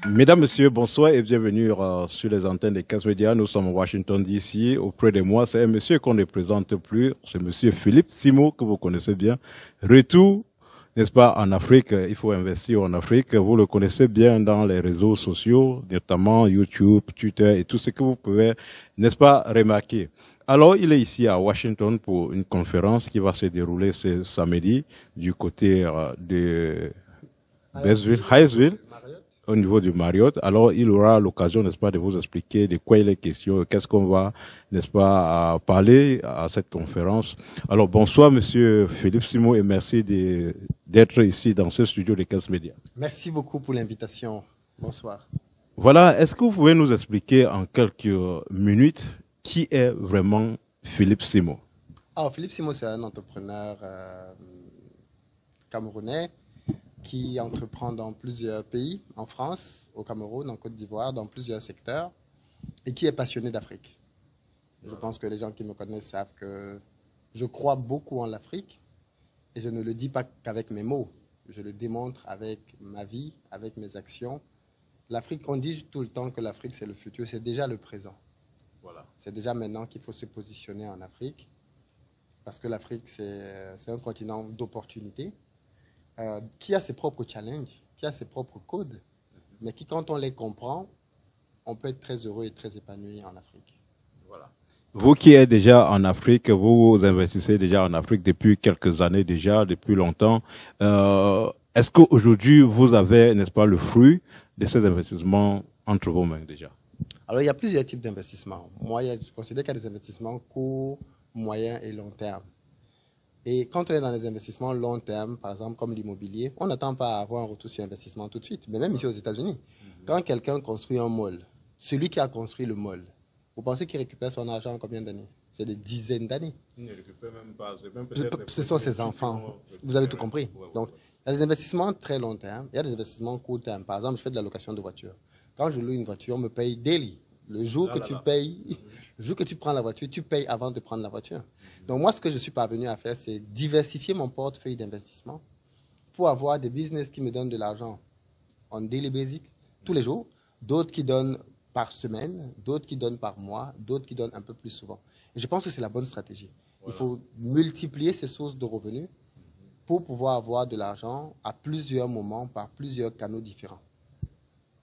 Mesdames, Messieurs, bonsoir et bienvenue sur les antennes des Casse Médias. Nous sommes à Washington DC. Auprès de moi, c'est un monsieur qu'on ne présente plus. C'est monsieur Philippe Simo, que vous connaissez bien. Retour, n'est-ce pas, en Afrique. Il faut investir en Afrique. Vous le connaissez bien dans les réseaux sociaux, notamment YouTube, Twitter et tout ce que vous pouvez, n'est-ce pas, remarquer. Alors, il est ici à Washington pour une conférence qui va se dérouler ce samedi du côté de Hyattsville, au niveau du Marriott. Alors, il aura l'occasion, n'est-ce pas, de vous expliquer de quoi il est question, qu'est-ce qu'on va, n'est-ce pas, parler à cette conférence. Alors, bonsoir, monsieur Philippe Simo, et merci d'être ici dans ce studio de Casse Médias. Merci beaucoup pour l'invitation. Bonsoir. Voilà. Est-ce que vous pouvez nous expliquer en quelques minutes qui est vraiment Philippe Simo? Alors, Philippe Simo, c'est un entrepreneur camerounais qui entreprend dans plusieurs pays, en France, au Cameroun, en Côte d'Ivoire, dans plusieurs secteurs, et qui est passionné d'Afrique. Je pense que les gens qui me connaissent savent que je crois beaucoup en l'Afrique, et je ne le dis pas qu'avec mes mots, je le démontre avec ma vie, avec mes actions. L'Afrique, on dit tout le temps que l'Afrique c'est le futur, c'est déjà le présent. Voilà. C'est déjà maintenant qu'il faut se positionner en Afrique, parce que l'Afrique c'est un continent d'opportunités, qui a ses propres challenges, qui a ses propres codes, mais qui, quand on les comprend, on peut être très heureux et très épanoui en Afrique. Voilà. Vous qui êtes déjà en Afrique, vous investissez déjà en Afrique depuis quelques années déjà, depuis longtemps. Est-ce qu'aujourd'hui, vous avez, n'est-ce pas, le fruit de ces investissements entre vos mains déjà? Alors, il y a plusieurs types d'investissements. Moi, je considère qu'il y a des investissements court, moyen et long terme. Et quand on est dans les investissements long terme, par exemple comme l'immobilier, on n'attend pas à avoir un retour sur investissement tout de suite. Mais même ici aux États-Unis, quand quelqu'un construit un mall, celui qui a construit le mall, vous pensez qu'il récupère son argent en combien d'années? C'est des dizaines d'années. Il ne récupère même pas. Ce sont ses enfants. Vous avez tout compris. Donc, il y a des investissements très long terme, il y a des investissements court terme. Par exemple, je fais de la location de voiture. Quand je loue une voiture, on me paye daily. Le jour que tu payes, le jour que tu prends la voiture, tu payes avant de prendre la voiture. Donc moi, ce que je suis parvenu à faire, c'est diversifier mon portefeuille d'investissement pour avoir des business qui me donnent de l'argent en daily basic, tous les jours, d'autres qui donnent par semaine, d'autres qui donnent par mois, d'autres qui donnent un peu plus souvent. Et je pense que c'est la bonne stratégie. Voilà. Il faut multiplier ces sources de revenus pour pouvoir avoir de l'argent à plusieurs moments par plusieurs canaux différents.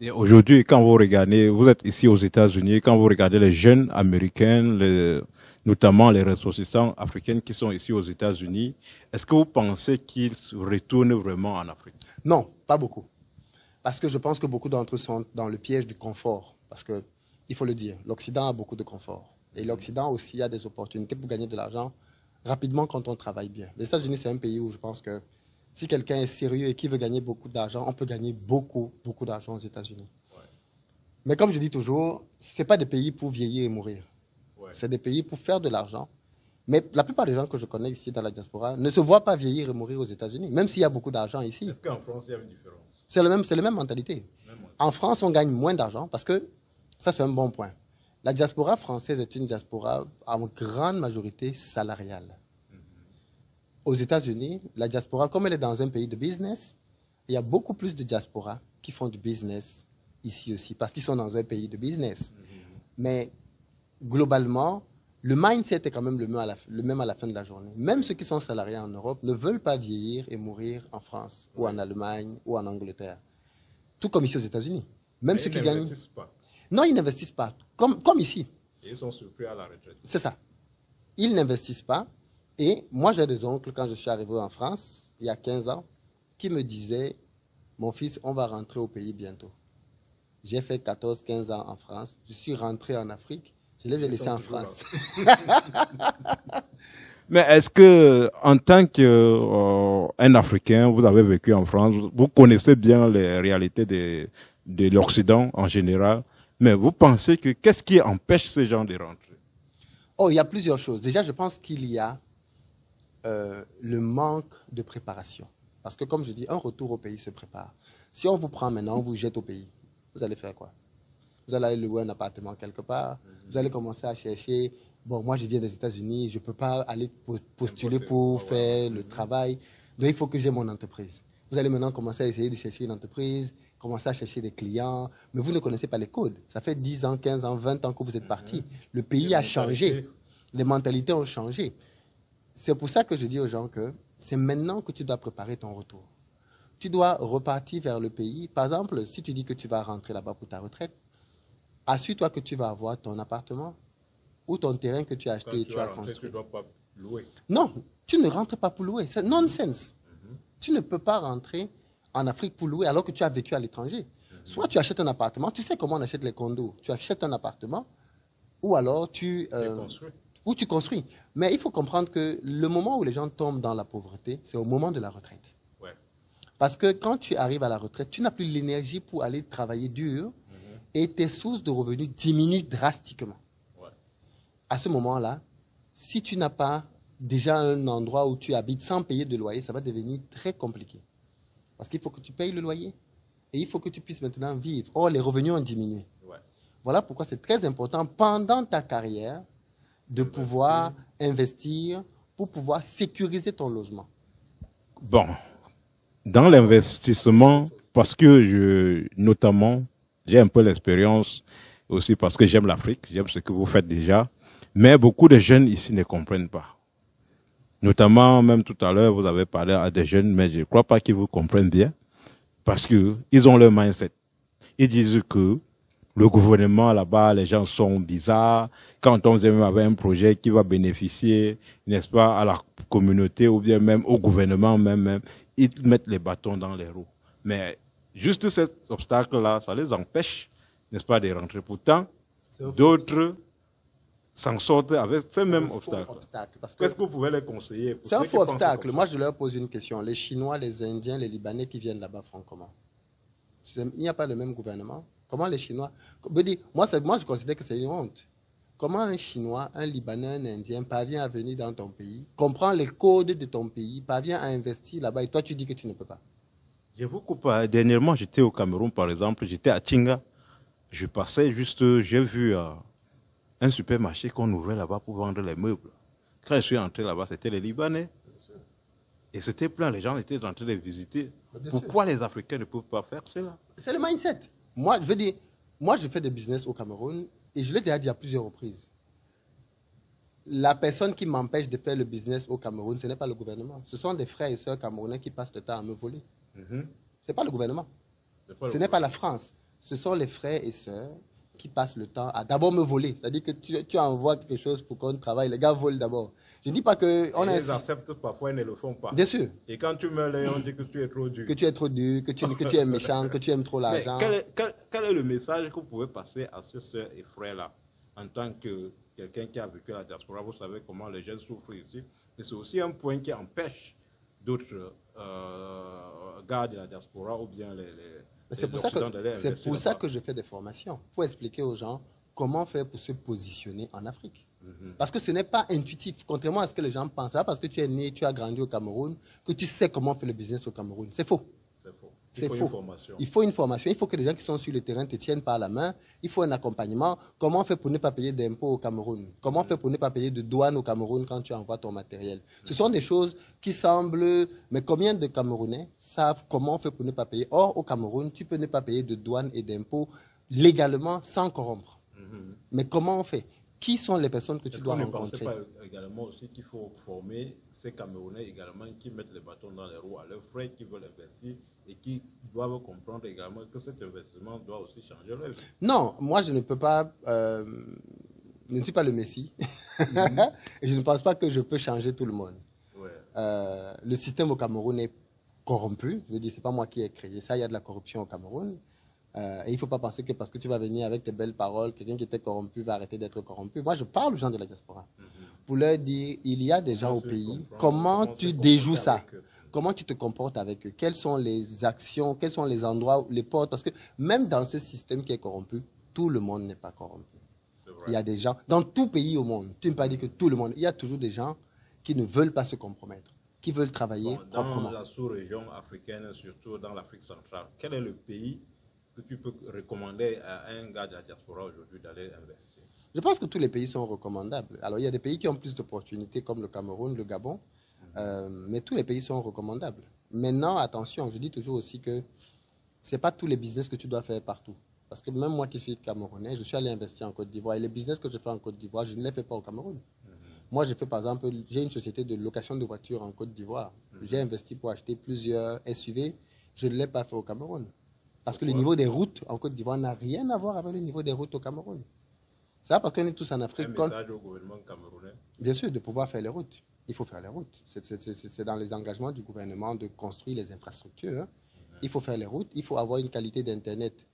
Et aujourd'hui, quand vous regardez, vous êtes ici aux États-Unis, quand vous regardez les jeunes américains, notamment les ressortissants africains qui sont ici aux États-Unis, est-ce que vous pensez qu'ils retournent vraiment en Afrique? Non, pas beaucoup. Parce que je pense que beaucoup d'entre eux sont dans le piège du confort. Parce que, il faut le dire, l'Occident a beaucoup de confort. Et l'Occident aussi a des opportunités pour gagner de l'argent rapidement quand on travaille bien. Les États-Unis, c'est un pays où je pense que si quelqu'un est sérieux et qui veut gagner beaucoup d'argent, on peut gagner beaucoup d'argent aux États-Unis. Ouais. Mais comme je dis toujours, ce n'est pas des pays pour vieillir et mourir. Ouais. C'est des pays pour faire de l'argent. Mais la plupart des gens que je connais ici dans la diaspora ne se voient pas vieillir et mourir aux États-Unis, même s'il y a beaucoup d'argent ici. Est-ce qu'en France, il y a une différence? C'est la même mentalité. En France, on gagne moins d'argent parce que, ça c'est un bon point, la diaspora française est une diaspora en grande majorité salariale. Aux États-Unis, la diaspora, comme elle est dans un pays de business, il y a beaucoup plus de diaspora qui font du business ici aussi, parce qu'ils sont dans un pays de business. Mais globalement, le mindset est quand même le même à la fin de la journée. Même ceux qui sont salariés en Europe ne veulent pas vieillir et mourir en France, ou en Allemagne, ou en Angleterre. Tout comme ici aux États-Unis. Même ceux qui gagnent... Pas. Non, ils n'investissent pas, comme ici. Et ils sont surpris à la retraite. C'est ça. Ils n'investissent pas. Et moi, j'ai des oncles, quand je suis arrivé en France, il y a 15 ans, qui me disaient, mon fils, on va rentrer au pays bientôt. J'ai fait 14-15 ans en France. Je suis rentré en Afrique. Je les ai laissés en France. Mais est-ce que, en tant qu'un Africain, vous avez vécu en France, vous connaissez bien les réalités de l'Occident en général, mais vous pensez que qu'est-ce qui empêche ces gens de rentrer? Oh, il y a plusieurs choses. Déjà, je pense qu'il y a le manque de préparation. Parce que, comme je dis, un retour au pays se prépare. Si on vous prend maintenant, on vous jette au pays, vous allez faire quoi? Vous allez aller louer un appartement quelque part, vous allez commencer à chercher, bon, moi je viens des États-Unis, je ne peux pas aller postuler pour faire le travail, donc il faut que j'ai mon entreprise. Vous allez maintenant commencer à essayer de chercher une entreprise, commencer à chercher des clients, mais vous ne connaissez pas les codes. Ça fait 10 ans, 15 ans, 20 ans que vous êtes parti. Le pays a changé. Les mentalités ont changé. C'est pour ça que je dis aux gens que c'est maintenant que tu dois préparer ton retour. Tu dois repartir vers le pays. Par exemple, si tu dis que tu vas rentrer là-bas pour ta retraite, assure-toi que tu vas avoir ton appartement ou ton terrain que tu as acheté et tu as construit. Tu ne dois pas louer. Non, tu ne rentres pas pour louer. C'est nonsense. Tu ne peux pas rentrer en Afrique pour louer alors que tu as vécu à l'étranger. Soit tu achètes un appartement, tu sais comment on achète les condos. Tu achètes un appartement ou alors tu construis. Mais il faut comprendre que le moment où les gens tombent dans la pauvreté, c'est au moment de la retraite. Ouais. Parce que quand tu arrives à la retraite, tu n'as plus l'énergie pour aller travailler dur et tes sources de revenus diminuent drastiquement. Ouais. À ce moment-là, si tu n'as pas déjà un endroit où tu habites sans payer de loyer, ça va devenir très compliqué. Parce qu'il faut que tu payes le loyer et il faut que tu puisses maintenant vivre. Or, les revenus ont diminué. Ouais. Voilà pourquoi c'est très important pendant ta carrière de pouvoir investir pour pouvoir sécuriser ton logement. Bon, dans l'investissement, parce que notamment, j'ai un peu l'expérience aussi parce que j'aime l'Afrique, j'aime ce que vous faites déjà, mais beaucoup de jeunes ici ne comprennent pas. Notamment, même tout à l'heure, vous avez parlé à des jeunes, mais je ne crois pas qu'ils vous comprennent bien parce que ils ont leur mindset. Ils disent que le gouvernement là-bas, les gens sont bizarres. Quand on vient avec un projet qui va bénéficier, n'est-ce pas, à la communauté ou bien même au gouvernement même, ils mettent les bâtons dans les roues. Mais juste cet obstacle-là, ça les empêche, n'est-ce pas, de rentrer. Pourtant, d'autres s'en sortent avec ce même obstacle. Qu'est-ce que vous pouvez les conseiller? C'est un faux obstacle. Moi, je leur pose une question. Les Chinois, les Indiens, les Libanais qui viennent là-bas font comment? Il n'y a pas le même gouvernement. Comment les Chinois... Moi, je considère que c'est une honte. Comment un Chinois, un Libanais, un Indien parvient à venir dans ton pays, comprend les codes de ton pays, parvient à investir là-bas et toi, tu dis que tu ne peux pas? Je vous coupe. Dernièrement, j'étais au Cameroun, par exemple. J'étais à Tinga. Je passais juste... J'ai vu un supermarché qu'on ouvrait là-bas pour vendre les meubles. Quand je suis entré là-bas, c'était les Libanais. Et c'était plein. Les gens étaient en train de visiter. Pourquoi les Africains ne peuvent pas faire cela? C'est le mindset. Moi, je veux dire, moi, je fais des business au Cameroun et je l'ai déjà dit à plusieurs reprises. La personne qui m'empêche de faire le business au Cameroun, ce n'est pas le gouvernement. Ce sont des frères et sœurs camerounais qui passent le temps à me voler. Ce n'est pas le gouvernement. Ce n'est pas la France. Ce sont les frères et sœurs qui passent le temps à d'abord me voler. C'est-à-dire que tu envoies quelque chose pour qu'on travaille. Les gars volent d'abord. Je ne dis pas que... Ils acceptent parfois, ils ne le font pas. Bien sûr. Et quand tu meurs, on dit que tu es trop dur. Que tu es trop dur, que tu es méchant, que tu aimes trop l'argent. Quel est le message que vous pouvez passer à ces sœurs et frères-là en tant que quelqu'un qui a vécu la diaspora? Vous savez comment les jeunes souffrent ici. Et c'est aussi un point qui empêche d'autres gars de la diaspora ou bien c'est pour ça que je fais des formations, pour expliquer aux gens comment faire pour se positionner en Afrique. Parce que ce n'est pas intuitif, contrairement à ce que les gens pensent. Parce que tu es né, tu as grandi au Cameroun, que tu sais comment faire le business au Cameroun. C'est faux. C'est faux. Il faut une formation. Il faut une formation. Il faut que les gens qui sont sur le terrain te tiennent par la main. Il faut un accompagnement. Comment faire pour ne pas payer d'impôts au Cameroun? Comment faire pour ne pas payer de douane au Cameroun quand tu envoies ton matériel? Ce sont des choses qui semblent... Mais combien de Camerounais savent comment faire pour ne pas payer? Or, au Cameroun, tu peux ne pas payer de douane et d'impôts légalement sans corrompre. Mais comment on fait? Qui sont les personnes que tu dois rencontrer? Ne pensez pas également aussi qu'il faut former ces Camerounais également qui mettent les bâtons dans les roues à leurs frères qui veulent investir et qui doivent comprendre également que cet investissement doit aussi changer leur vie? Non, moi je ne peux pas... je ne suis pas le Messie. Et je ne pense pas que je peux changer tout le monde. Ouais. Le système au Cameroun est corrompu. Je veux dire, ce n'est pas moi qui ai créé ça. Il y a de la corruption au Cameroun. Et il ne faut pas penser que parce que tu vas venir avec tes belles paroles, quelqu'un qui était corrompu va arrêter d'être corrompu. Moi, je parle aux gens de la diaspora pour leur dire, il y a des gens au pays, comment tu déjoues ça? Comment tu te comportes avec eux? Quelles sont les actions? Quels sont les endroits, les portes? Parce que même dans ce système qui est corrompu, tout le monde n'est pas corrompu. Il y a des gens, dans tout pays au monde, tu ne peux pas dire que tout le monde, il y a toujours des gens qui ne veulent pas se compromettre, qui veulent travailler proprement. Dans la sous-région africaine, surtout dans l'Afrique centrale, quel est le pays que tu peux recommander à un gars de la diaspora aujourd'hui d'aller investir? Je pense que tous les pays sont recommandables. Alors, il y a des pays qui ont plus d'opportunités comme le Cameroun, le Gabon, mais tous les pays sont recommandables. Maintenant, attention, je dis toujours aussi que ce n'est pas tous les business que tu dois faire partout. Parce que même moi qui suis camerounais, je suis allé investir en Côte d'Ivoire. Et les business que je fais en Côte d'Ivoire, je ne les fais pas au Cameroun. Moi, je fais par exemple, j'ai une société de location de voitures en Côte d'Ivoire. J'ai investi pour acheter plusieurs SUV. Je ne l'ai pas fait au Cameroun. Parce que le niveau des routes en Côte d'Ivoire n'a rien à voir avec le niveau des routes au Cameroun. Ça, parce qu'on est tous en Afrique. Un message au gouvernement camerounais. Bien sûr, de pouvoir faire les routes. Il faut faire les routes. C'est dans les engagements du gouvernement de construire les infrastructures. Il faut faire les routes. Il faut avoir une qualité d'Internet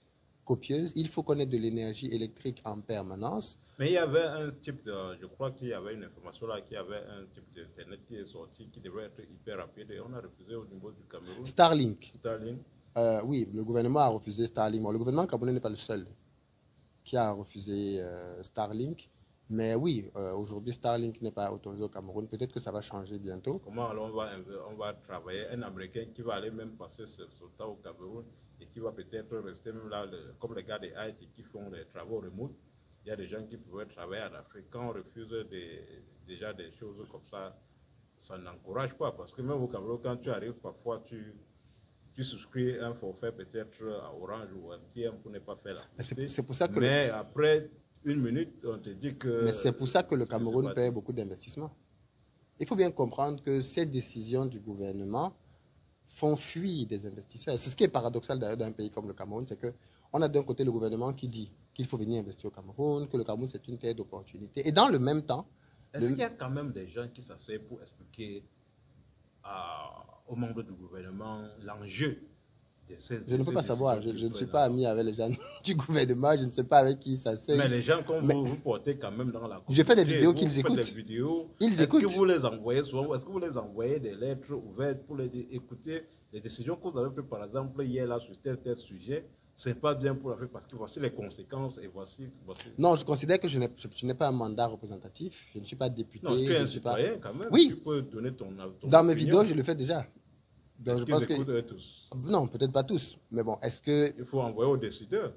copieuse. Il faut connaître de l'énergie électrique en permanence. Mais il y avait un type de... Je crois qu'il y avait une information là, qu'il y avait un type d'Internet qui est sorti, qui devrait être hyper rapide. Et on a refusé au niveau du Cameroun. Starlink. Starlink. Oui, le gouvernement a refusé Starlink. Bon, le gouvernement camerounais n'est pas le seul qui a refusé Starlink. Mais oui, aujourd'hui, Starlink n'est pas autorisé au Cameroun. Peut-être que ça va changer bientôt. Comment alors on va travailler? Un Américain qui va aller même passer son temps au Cameroun et qui va peut-être rester même là, comme les gars de Haïti qui font des travaux remote. Il y a des gens qui pourraient travailler en Afrique. Quand on refuse déjà des choses comme ça n'encourage pas. Parce que même au Cameroun, quand tu arrives, parfois tu souscris un forfait peut-être à Orange ou à MTN pour ne pas faire la publicité. C'est pour ça que mais après une minute, on te dit que... Mais c'est pour ça que le Cameroun paie beaucoup d'investissements. Il faut bien comprendre que ces décisions du gouvernement font fuir des investisseurs. C'est ce qui est paradoxal d'ailleurs d'un pays comme le Cameroun, c'est qu'on a d'un côté le gouvernement qui dit qu'il faut venir investir au Cameroun, que le Cameroun c'est une terre d'opportunité. Et dans le même temps... Est-ce qu'il y a quand même des gens qui s'asseyent pour expliquer aux membres du gouvernement l'enjeu de ces... Je ne peux pas savoir, je ne suis pas ami avec les gens du gouvernement, je ne sais pas avec qui ils s'asseyent. Mais les gens comme vous portez quand même dans la communauté. Je fais des vidéos qu'ils écoutent. Des vidéos. Ils écoutent. Est-ce que vous les envoyez souvent? Est-ce que vous les envoyez des lettres ouvertes pour les écouter les décisions que vous avez prises, par exemple, hier là, sur tel sujet? Ce n'est pas bien pour la faire parce que voici les conséquences et voici... Non, je considère que je n'ai pas un mandat représentatif. Je ne suis pas député. Non, tu es un citoyen quand même. Oui. Tu peux donner ton dans mes vidéos, je le fais déjà. Donc, je pense que... tous? Non, peut-être pas tous. Mais bon, est-ce que... Il faut envoyer aux décideurs.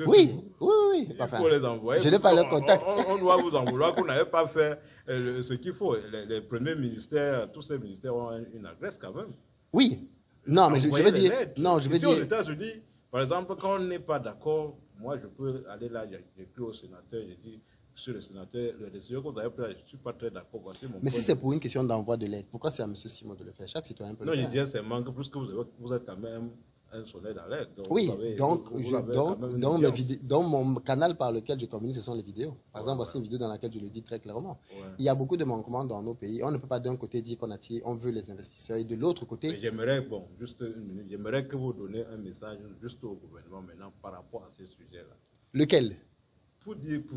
oui. Il faut les envoyer. Je n'ai pas leur contact. On doit vous en vouloir qu'on n'avait pas fait ce qu'il faut. Les premiers ministères, tous ces ministères ont une adresse quand même. Oui. Non, mais je veux dire... Non, je veux Ici, dire... aux États-Unis, par exemple, quand on n'est pas d'accord, moi, je peux aller là, j'écris au sénateur, je dis, monsieur le sénateur, la décision que vous avez prise, je ne suis pas très d'accord. Mais si c'est pour une question d'envoi de l'aide, pourquoi c'est à M. Simon de le faire? Chaque citoyen peut le faire. Non, je disais seulement que plus que vous êtes quand même un soleil dans l'aide. Oui, donc mon canal par lequel je communique, ce sont les vidéos. Par exemple, voici une vidéo dans laquelle je le dis très clairement. Il y a beaucoup de manquements dans nos pays. On ne peut pas d'un côté dire on veut les investisseurs et de l'autre côté... J'aimerais, juste une minute, j'aimerais que vous donniez un message juste au gouvernement maintenant par rapport à ces sujets-là. Lequel? Pour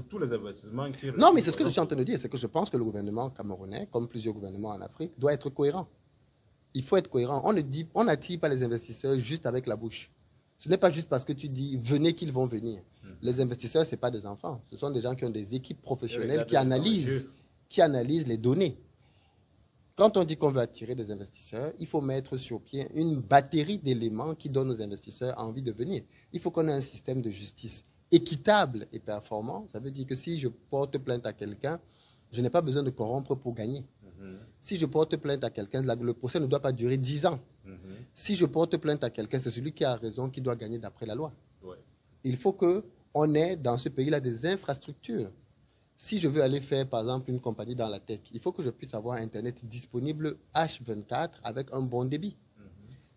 tous les investissements qui... Non, mais c'est ce que je suis en train de dire, c'est que je pense que le gouvernement camerounais, comme plusieurs gouvernements en Afrique, doit être cohérent. Il faut être cohérent. On n'attire pas les investisseurs juste avec la bouche. Ce n'est pas juste parce que tu dis venez qu'ils vont venir. Les investisseurs, ce n'est pas des enfants. Ce sont des gens qui ont des équipes professionnelles qui analysent les données. Quand on dit qu'on veut attirer des investisseurs, il faut mettre sur pied une batterie d'éléments qui donnent aux investisseurs envie de venir. Il faut qu'on ait un système de justice équitable et performant. Ça veut dire que si je porte plainte à quelqu'un, je n'ai pas besoin de corrompre pour gagner. Si je porte plainte à quelqu'un, le procès ne doit pas durer 10 ans. Si je porte plainte à quelqu'un, c'est celui qui a raison qui doit gagner d'après la loi. Il faut qu'on ait dans ce pays-là des infrastructures. Si je veux aller faire, par exemple, une compagnie dans la tech, il faut que je puisse avoir Internet disponible H24 avec un bon débit.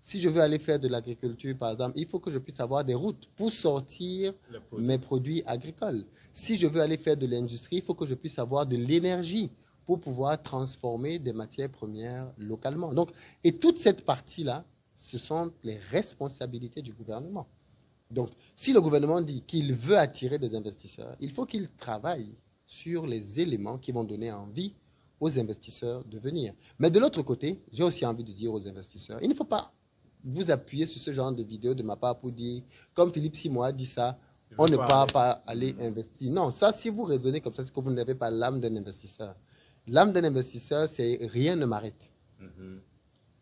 Si je veux aller faire de l'agriculture, par exemple, il faut que je puisse avoir des routes pour sortir mes produits agricoles. Si je veux aller faire de l'industrie, il faut que je puisse avoir de l'énergie pour pouvoir transformer des matières premières localement. Donc, et toute cette partie-là, ce sont les responsabilités du gouvernement. Donc, si le gouvernement dit qu'il veut attirer des investisseurs, il faut qu'il travaille sur les éléments qui vont donner envie aux investisseurs de venir. Mais de l'autre côté, j'ai aussi envie de dire aux investisseurs, il ne faut pas vous appuyer sur ce genre de vidéos de ma part pour dire, comme Philippe Simon a dit ça, on ne peut pas aller investir. Non, ça, si vous raisonnez comme ça, c'est que vous n'avez pas l'âme d'un investisseur. L'âme d'un investisseur, c'est rien ne m'arrête.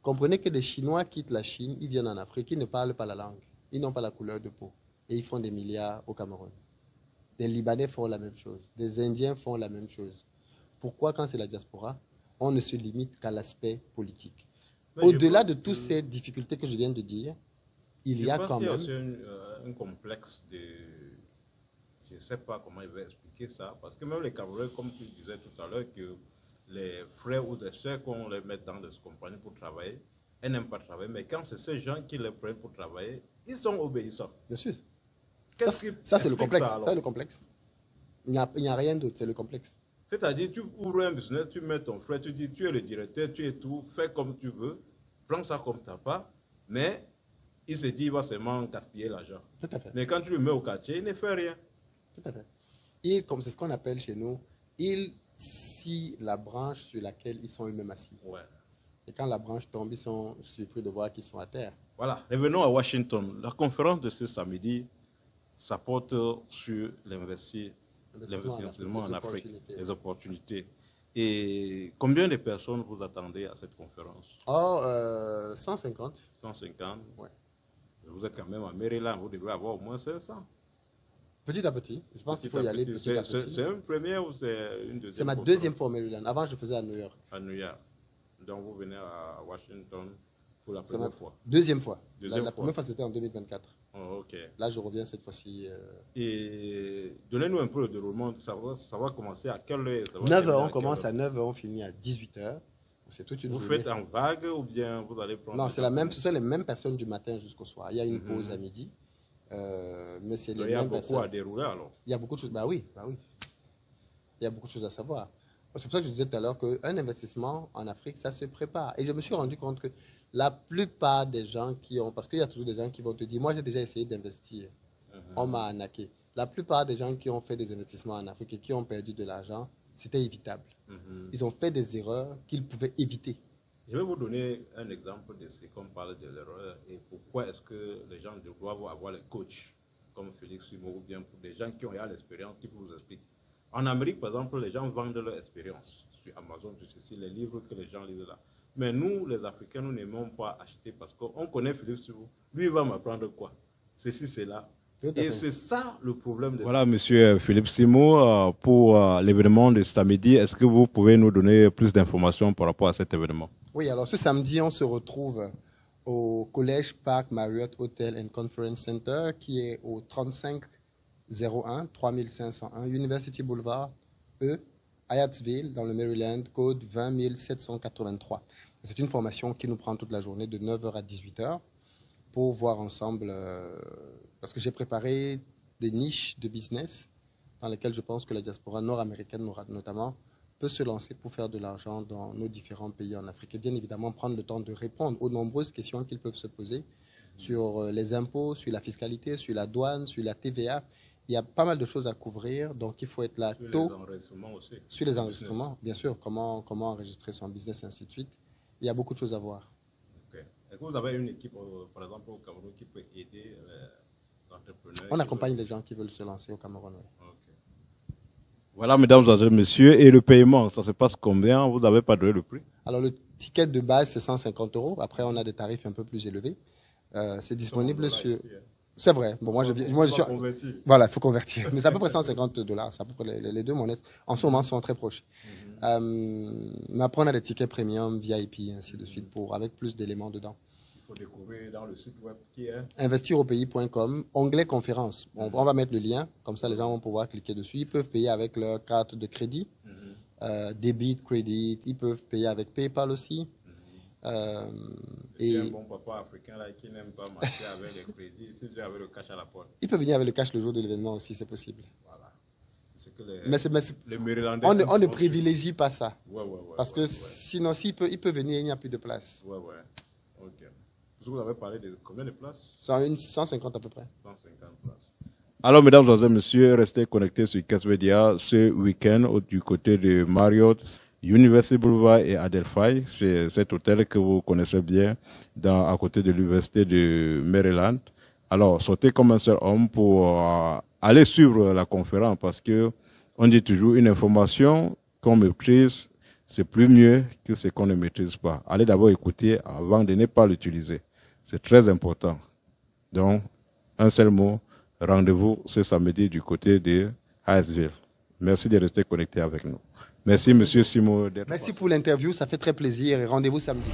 Comprenez que les Chinois quittent la Chine, ils viennent en Afrique, ils ne parlent pas la langue, ils n'ont pas la couleur de peau et ils font des milliards au Cameroun. Des Libanais font la même chose, des Indiens font la même chose. Pourquoi, quand c'est la diaspora, on ne se limite qu'à l'aspect politique? au-delà de toutes ces difficultés que je viens de dire, il y a quand même... Je pense qu'il y a aussi un complexe de... Je ne sais pas comment il va expliquer ça, parce que même les Camerounais, comme tu disais tout à l'heure, que les frères ou les sœurs qu'on les met dans des compagnies pour travailler, elles n'aiment pas travailler, mais quand c'est ces gens qui les prennent pour travailler, ils sont obéissants. Bien sûr. Ça c'est le complexe. Ça, c'est le complexe. Il n'y a rien d'autre, c'est le complexe. C'est-à-dire, tu ouvres un business, tu mets ton frère, tu dis, tu es le directeur, tu es tout, fais comme tu veux, prends ça comme ta part, mais il se dit, il va seulement gaspiller l'argent. Tout à fait. Mais quand tu le mets au quartier, il ne fait rien. Tout à fait. Comme c'est ce qu'on appelle chez nous, ils scient la branche sur laquelle ils sont eux-mêmes assis. Ouais. Et quand la branche tombe, ils sont surpris de voir qu'ils sont à terre. Voilà, revenons à Washington. La conférence de ce samedi, ça porte sur l'investissement en Afrique, les opportunités. Et combien de personnes vous attendez à cette conférence? 150. 150? Ouais. Vous êtes quand même à Maryland, vous devez avoir au moins 500. Petit à petit. Je pense qu'il faut y aller petit à petit. C'est une première ou c'est une deuxième? C'est ma deuxième fois au Maryland. Avant, je faisais à New York. À New York. Donc vous venez à Washington pour la première fois? Deuxième fois. La première fois, c'était en 2024. Oh, ok. Là, je reviens cette fois-ci. Et donnez-nous un peu le déroulement. Ça va commencer à quelle heure? 9h, on commence à 9h, on finit à 18h. C'est toute une Vous journée. faites en vague ou bien vous allez prendre... Non, ce sont les mêmes personnes du matin jusqu'au soir. Il y a une pause à midi. Mais c'est les mêmes personnes. Il y a beaucoup à dérouler alors? Il y a beaucoup de choses. Bah oui. Il y a beaucoup de choses à savoir. C'est pour ça que je disais tout à l'heure qu'un investissement en Afrique, ça se prépare. Et je me suis rendu compte que la plupart des gens qui ont... Parce qu'il y a toujours des gens qui vont te dire, moi j'ai déjà essayé d'investir. On m'a arnaqué. La plupart des gens qui ont fait des investissements en Afrique et qui ont perdu de l'argent, c'était évitable. Ils ont fait des erreurs qu'ils pouvaient éviter. Je vais vous donner un exemple de ce qu'on parle des erreurs et pourquoi est-ce que les gens doivent avoir les coachs comme Félix Simo ou bien pour des gens qui ont l'expérience qui vous expliquent. En Amérique, par exemple, les gens vendent leur expérience sur Amazon, tout ceci, les livres que les gens lisent là. Mais nous, les Africains, nous n'aimons pas acheter parce qu'on connaît Philippe Simo. Lui, il va m'apprendre quoi? Ceci, c'est là. Et c'est ça le problème. Voilà, monsieur Philippe Simo, pour l'événement de samedi, est-ce que vous pouvez nous donner plus d'informations par rapport à cet événement? Oui, alors ce samedi, on se retrouve au Collège Park Marriott Hotel and Conference Center qui est au 3501 3501 University Boulevard E, Hyattsville, dans le Maryland, code 20783. C'est une formation qui nous prend toute la journée de 9h à 18h pour voir ensemble, parce que j'ai préparé des niches de business dans lesquelles je pense que la diaspora nord-américaine notamment peut se lancer pour faire de l'argent dans nos différents pays en Afrique et bien évidemment prendre le temps de répondre aux nombreuses questions qu'ils peuvent se poser sur les impôts, sur la fiscalité, sur la douane, sur la TVA. Il y a pas mal de choses à couvrir, donc il faut être là tôt. Sur les enregistrements, bien sûr, comment enregistrer son business, et ainsi de suite. Il y a beaucoup de choses à voir. Okay. Est-ce que vous avez une équipe, par exemple, au Cameroun qui peut aider les entrepreneurs? On accompagne les gens qui veulent se lancer au Cameroun. Oui. Okay. Voilà, mesdames et messieurs, et le paiement, ça se passe combien? Vous n'avez pas donné le prix? Alors, le ticket de base, c'est 150 €. Après, on a des tarifs un peu plus élevés. C'est disponible sur... Ici, hein. C'est vrai. Bon, moi, je suis... Voilà, il faut convertir. Mais c'est à peu près 150 $. C'est à peu près les deux monnaies. En ce moment, sont très proches. Mais après, on a des tickets premium, VIP, ainsi de suite, avec plus d'éléments dedans. Il faut découvrir dans le site web qui est investiropayes.com, onglet conférence. On va mettre le lien, comme ça les gens vont pouvoir cliquer dessus. Ils peuvent payer avec leur carte de crédit, débit, crédit. Ils peuvent payer avec PayPal aussi. Et un bon papa africain là, qui n'aime pas marcher avec les crédits, si tu avais le cash à la porte. Il peut venir avec le cash le jour de l'événement aussi, c'est possible. Voilà. Que les Marylandais on ne privilégie pas ça. Ouais, parce que sinon, il peut venir, il n'y a plus de place. Ouais. Ok. Vous avez parlé de combien de places? 150 à peu près. 150 places. Alors, mesdames et messieurs, restez connectés sur Casmedia ce week-end du côté de Marriott, University Boulevard et Adelphi. C'est cet hôtel que vous connaissez bien à côté de l'Université de Maryland. Alors, sortez comme un seul homme pour aller suivre la conférence parce que on dit toujours une information qu'on maîtrise, c'est plus mieux que ce qu'on ne maîtrise pas. Allez d'abord écouter avant de ne pas l'utiliser. C'est très important. Donc, un seul mot, rendez-vous ce samedi du côté de Hyattsville. Merci de rester connecté avec nous. Merci, monsieur Simo. Merci pour l'interview, ça fait très plaisir et rendez-vous samedi.